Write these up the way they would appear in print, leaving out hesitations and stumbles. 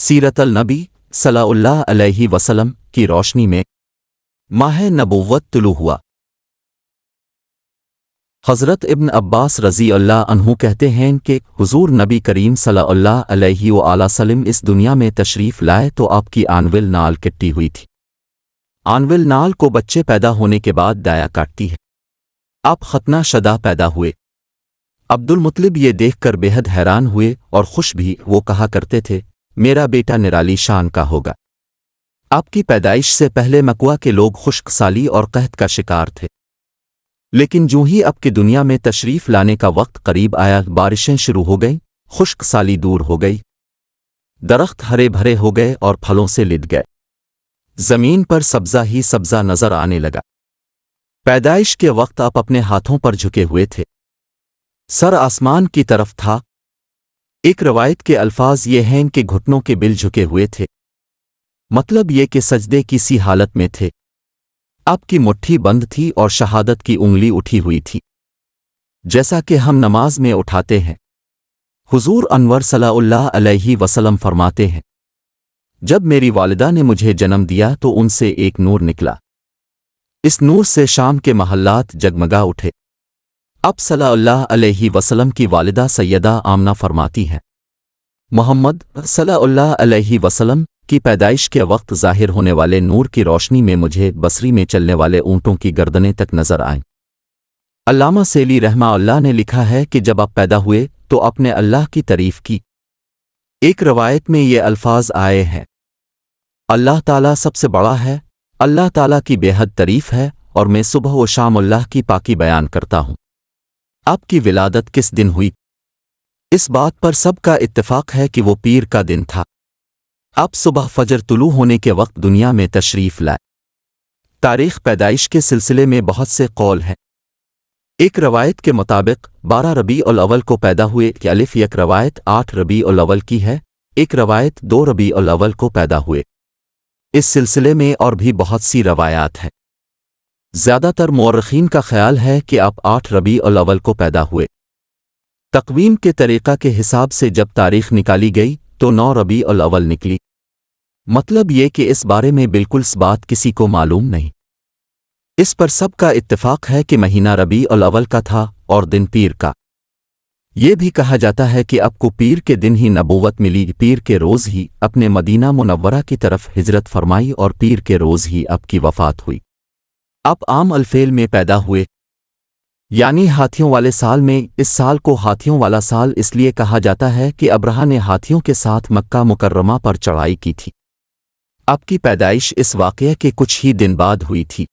सीरत अल-नबी सल्लल्लाहु अलैहि वसल्लम की रोशनी में माह नबुव्वत तुलू हुआ। हज़रत इब्न अब्बास रज़ी अल्लाह अन्हु कहते हैं कि हुज़ूर नबी करीम सल्लल्लाहु अलैहि वसल्लम इस दुनिया में तशरीफ़ लाए तो आपकी आनविल नाल कटी हुई थी। आनविल नाल को बच्चे पैदा होने के बाद दाया काटती है। आप खतना शदा पैदा हुए। अब्दुल मुत्तलिब ये देखकर बेहद हैरान हुए और खुश भी। वो कहा करते थे, मेरा बेटा निराली शान का होगा। आपकी पैदाइश से पहले मकवा के लोग खुश्क साली और कहत का शिकार थे, लेकिन जूं ही आपकी दुनिया में तशरीफ लाने का वक्त करीब आया, बारिशें शुरू हो गईं, खुश्क साली दूर हो गई, दरख्त हरे भरे हो गए और फलों से लिद गए, जमीन पर सब्जा ही सब्जा नजर आने लगा। पैदाइश के वक्त आप अपने हाथों पर झुके हुए थे, सर आसमान की तरफ था। एक रवायत के अल्फाज ये हैं कि घुटनों के बिल झुके हुए थे, मतलब ये कि सजदे की सी हालत में थे। आपकी मुट्ठी बंद थी और शहादत की उंगली उठी हुई थी, जैसा कि हम नमाज में उठाते हैं। हुजूर अनवर सल्लल्लाहु अलैहि वसल्लम फरमाते हैं, जब मेरी वालिदा ने मुझे जन्म दिया तो उनसे एक नूर निकला। इस नूर से शाम के महल्लात जगमगा उठे। अब सल्लल्लाहु अलैहि वसल्लम की वालिदा सैयदा आमना फरमाती हैं, मोहम्मद सल्लल्लाहु अलैहि वसल्लम की पैदाइश के वक्त जाहिर होने वाले नूर की रोशनी में मुझे बसरी में चलने वाले ऊँटों की गर्दनें तक नजर आईं। अल्लामा सेली रहमाउल्लाह ने लिखा है कि जब आप पैदा हुए तो आपने अल्लाह की तारीफ की। एक रवायत में ये अल्फाज आए हैं, अल्लाह ताला सबसे बड़ा है, अल्लाह ताला की बेहद तारीफ है और मैं सुबह व शाम अल्लाह की पाकी बयान करता हूँ। आपकी विलादत किस दिन हुई? इस बात पर सबका इत्तेफाक है कि वो पीर का दिन था। आप सुबह फजर तुलू होने के वक्त दुनिया में तशरीफ लाए। तारीख पैदाइश के सिलसिले में बहुत से कौल हैं। एक रवायत के मुताबिक 12 रबीउल अव्वल को पैदा हुए कि अलिफ। एक रवायत 8 रबीउल अव्वल की है, एक रवायत 2 रबीउल अव्वल को पैदा हुए। इस सिलसिले में और भी बहुत सी रवायात हैं। ज़्यादातर मुअर्रिखीन का ख्याल है कि आप 8 रबीउल अव्वल को पैदा हुए। तक़वीम के तरीक़ा के हिसाब से जब तारीख निकाली गई तो 9 रबीउल अव्वल निकली। मतलब ये कि इस बारे में बिल्कुल बात किसी को मालूम नहीं। इस पर सबका इत्तेफाक है कि महीना रबीउल अव्वल का था और दिन पीर का। ये भी कहा जाता है कि आपको पीर के दिन ही नबूवत मिली, पीर के रोज़ ही अपने मदीना मुनव्वरा की तरफ हिजरत फरमाई और पीर के रोज़ ही आपकी वफ़ात हुई। आप आम अल्फेल में पैदा हुए, यानी हाथियों वाले साल में। इस साल को हाथियों वाला साल इसलिए कहा जाता है कि अब्रहा ने हाथियों के साथ मक्का मुकर्रमा पर चढ़ाई की थी। आपकी पैदाइश इस वाक़या के कुछ ही दिन बाद हुई थी।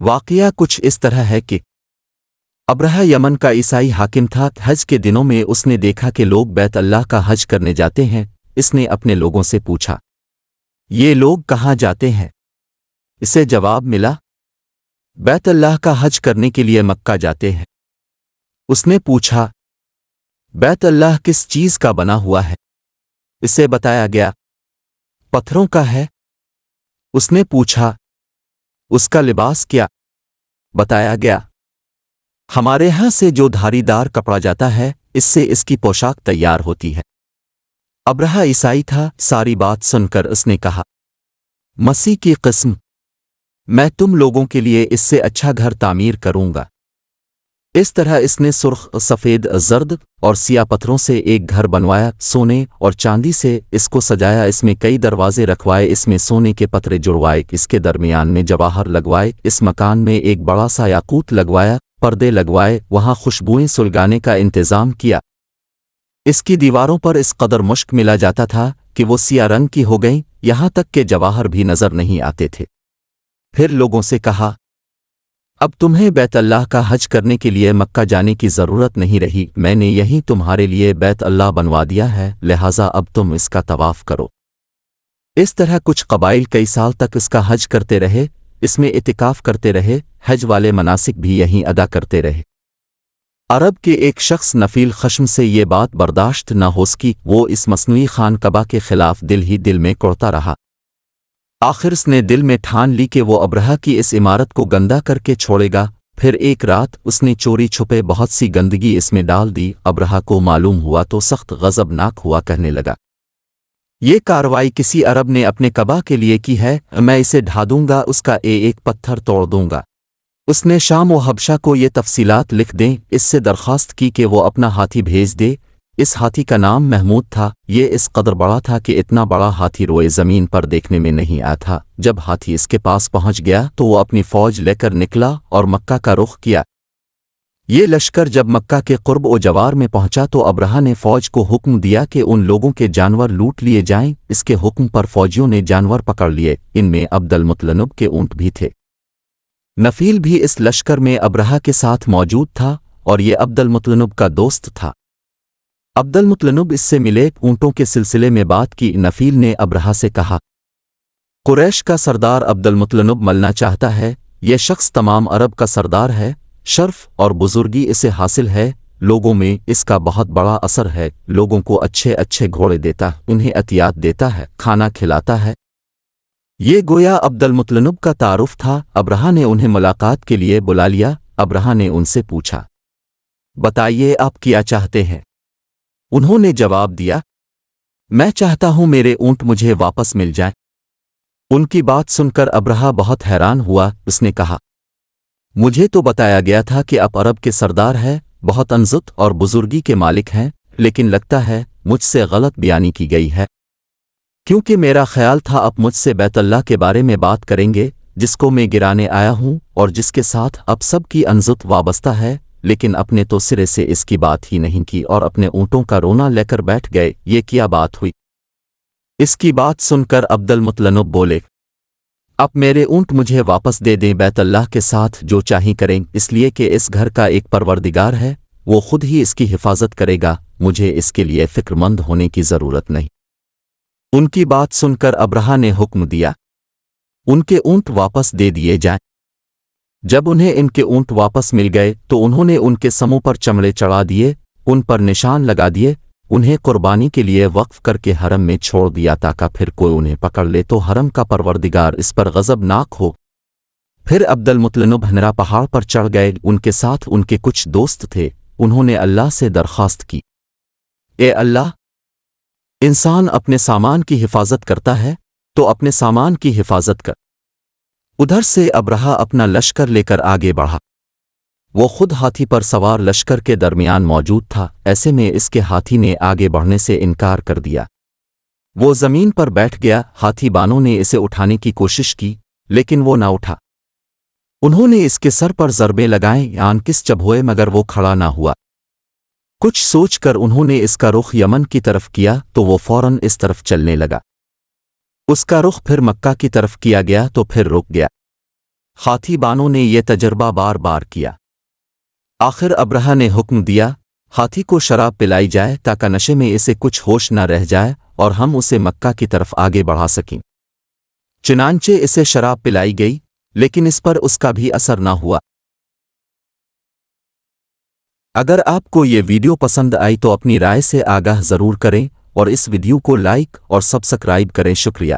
वाक़या कुछ इस तरह है कि अब्रहा यमन का ईसाई हाकिम था। हज के दिनों में उसने देखा कि लोग बैत अल्लाह का हज करने जाते हैं। इसने अपने लोगों से पूछा, ये लोग कहाँ जाते हैं? इसे जवाब मिला, बैत अल्लाह का हज करने के लिए मक्का जाते हैं। उसने पूछा, बैत अल्लाह किस चीज़ का बना हुआ है? इसे बताया गया, पत्थरों का है। उसने पूछा, उसका लिबास क्या? बताया गया, हमारे यहाँ से जो धारीदार कपड़ा जाता है इससे इसकी पोशाक तैयार होती है। अब्रहा ईसाई था। सारी बात सुनकर उसने कहा, मसीह की किस्म, मैं तुम लोगों के लिए इससे अच्छा घर तामीर करूंगा। इस तरह इसने सुर्ख, सफ़ेद, जर्द और सिया पत्थरों से एक घर बनवाया। सोने और चांदी से इसको सजाया। इसमें कई दरवाजे रखवाए, इसमें सोने के पत्रे जुड़वाए, इसके दरमियान में जवाहर लगवाए। इस मकान में एक बड़ा सा याकूत लगवाया, पर्दे लगवाए, वहां खुशबुएं सुलगाने का इंतज़ाम किया। इसकी दीवारों पर इस कदर मुश्क मिला जाता था कि वो सिया रंग की हो गईं, यहां तक कि जवाहर भी नजर नहीं आते थे। फिर लोगों से कहा, अब तुम्हें बैत अल्लाह का हज करने के लिए मक्का जाने की ज़रूरत नहीं रही। मैंने यहीं तुम्हारे लिए बैत अल्लाह बनवा दिया है, लिहाजा अब तुम इसका तवाफ़ करो। इस तरह कुछ कबाइल कई साल तक इसका हज करते रहे, इसमें इतिकाफ़ करते रहे, हज वाले मनासिक भी यहीं अदा करते रहे। अरब के एक शख्स नफील खश्म से ये बात बर्दाश्त न हो सकी। वो इस मसनूई खान कबा के खिलाफ दिल ही दिल में कुढ़ता रहा। आखिर उसने दिल में ठान ली कि वो अब्रहा की इस इमारत को गंदा करके छोड़ेगा। फिर एक रात उसने चोरी छुपे बहुत सी गंदगी इसमें डाल दी। अब्रहा को मालूम हुआ तो सख्त गज़बनाक हुआ, कहने लगा, یہ کاروائی کسی عرب نے اپنے کعبہ کے لیے کی ہے، میں اسے ڈھا دوں گا، اس کا ایک پتھر توڑ دوں گا۔ اس نے شام و حبشہ کو یہ تفصیلات لکھ دیں، اس سے درخواست کی کہ وہ اپنا ہاتھی بھیج دے۔ اس ہاتھی کا نام محمود تھا، یہ اس قدر بڑا تھا کہ اتنا بڑا ہاتھی روئے زمین پر دیکھنے میں نہیں آیا تھا۔ جب ہاتھی اس کے پاس پہنچ گیا تو وہ اپنی فوج لے کر نکلا اور مکہ کا رخ کیا۔ یہ لشکر جب مکہ کے قرب و جوار میں پہنچا تو ابرہہ نے فوج کو حکم دیا کہ ان لوگوں کے جانور لوٹ لیے جائیں۔ اس کے حکم پر فوجیوں نے جانور پکڑ لیے، ان میں عبد المطلب کے اونٹ بھی تھے۔ نفیل بھی اس لشکر میں ابرہہ کے ساتھ موجود تھا اور یہ عبد المطلب کا دوست تھا۔ عبد المطلب اس سے ملے، اونٹوں کے سلسلے میں بات کی۔ نفیل نے ابرہہ سے کہا، قریش کا سردار عبد المطلب ملنا چاہتا ہے، یہ شخص تمام عرب کا سردار ہے، شرف اور بزرگی اسے حاصل ہے، لوگوں میں اس کا بہت بڑا اثر ہے، لوگوں کو اچھے اچھے گھوڑے دیتا ہے، انہیں عطیات دیتا ہے، کھانا کھلاتا ہے۔ یہ گویا عبد المطلب کا تعارف تھا۔ ابرہہ نے انہیں ملاقات کے لیے بلا لیا۔ ابرہہ نے ان سے پوچھا، بتائیے آپ کیا چاہتے ہیں؟ انہوں نے جواب دیا، میں چاہتا ہوں میرے اونٹ مجھے واپس مل جائیں۔ ان کی بات سن کر ابرہہ بہت حیران ہوا۔ اس نے کہا، مجھے تو بتایا گیا تھا کہ آپ عرب کے سردار ہے، بہت عزت اور بزرگی کے مالک ہیں، لیکن لگتا ہے مجھ سے غلط بیانی کی گئی ہے، کیونکہ میرا خیال تھا آپ مجھ سے بیت اللہ کے بارے میں بات کریں گے، جس کو میں گرانے آیا ہوں اور جس کے ساتھ اب سب کی عزت وابستہ ہے، لیکن اپنے تو سرے سے اس کی بات ہی نہیں کی اور اپنے اونٹوں کا رونا لے کر بیٹھ گئے۔ یہ کیا بات ہوئی؟ اس کی بات سن کر عبد المطلب بولے، اب میرے اونٹ مجھے واپس دے دیں، بیت اللہ کے ساتھ جو چاہیں کریں، اس لیے کہ اس گھر کا ایک پروردگار ہے، وہ خود ہی اس کی حفاظت کرے گا، مجھے اس کے لیے فکر مند ہونے کی ضرورت نہیں۔ ان کی بات سن کر ابرہہ نے حکم دیا، ان کے اونٹ واپس دے دیے جائیں۔ جب انہیں ان کے اونٹ واپس مل گئے تو انہوں نے ان کے سموں پر چمڑے چڑھا دیے، ان پر نشان لگا دیے، انہیں قربانی کے لیے وقف کر کے حرم میں چھوڑ دیا تاکہ پھر کوئی انہیں پکڑ لے تو حرم کا پروردگار اس پر غضبناک ہو۔ پھر عبد المطلب ہنرا پہاڑ پر چڑھ گئے، ان کے ساتھ ان کے کچھ دوست تھے۔ انہوں نے اللہ سے درخواست کی، اے اللہ، انسان اپنے سامان کی حفاظت کرتا ہے تو اپنے سامان کی حفاظت کر۔ ادھر سے ابرہہ اپنا لشکر لے کر آگے بڑھا۔ وہ خود ہاتھی پر سوار لشکر کے درمیان موجود تھا، ایسے میں اس کے ہاتھی نے آگے بڑھنے سے انکار کر دیا۔ وہ زمین پر بیٹھ گیا، ہاتھی بانوں نے اسے اٹھانے کی کوشش کی لیکن وہ نہ اٹھا۔ انہوں نے اس کے سر پر ضربیں لگائیں، آن کس چبھوئے مگر وہ کھڑا نہ ہوا۔ کچھ سوچ کر انہوں نے اس کا رخ یمن کی طرف کیا تو وہ فوراً اس طرف چلنے لگا۔ اس کا رخ پھر مکہ کی طرف کیا گیا تو پھر رک گیا۔ ہاتھی بانوں نے یہ تجربہ بار بار کیا۔ آخر ابرہہ نے حکم دیا، ہاتھی کو شراب پلائی جائے تاکہ نشے میں اسے کچھ ہوش نہ رہ جائے اور ہم اسے مکہ کی طرف آگے بڑھا سکیں۔ چنانچہ اسے شراب پلائی گئی لیکن اس پر اس کا بھی اثر نہ ہوا۔ اگر آپ کو یہ ویڈیو پسند آئی تو اپنی رائے سے آگاہ ضرور کریں اور اس ویڈیو کو لائک اور سبسکرائب کریں۔ شکریہ۔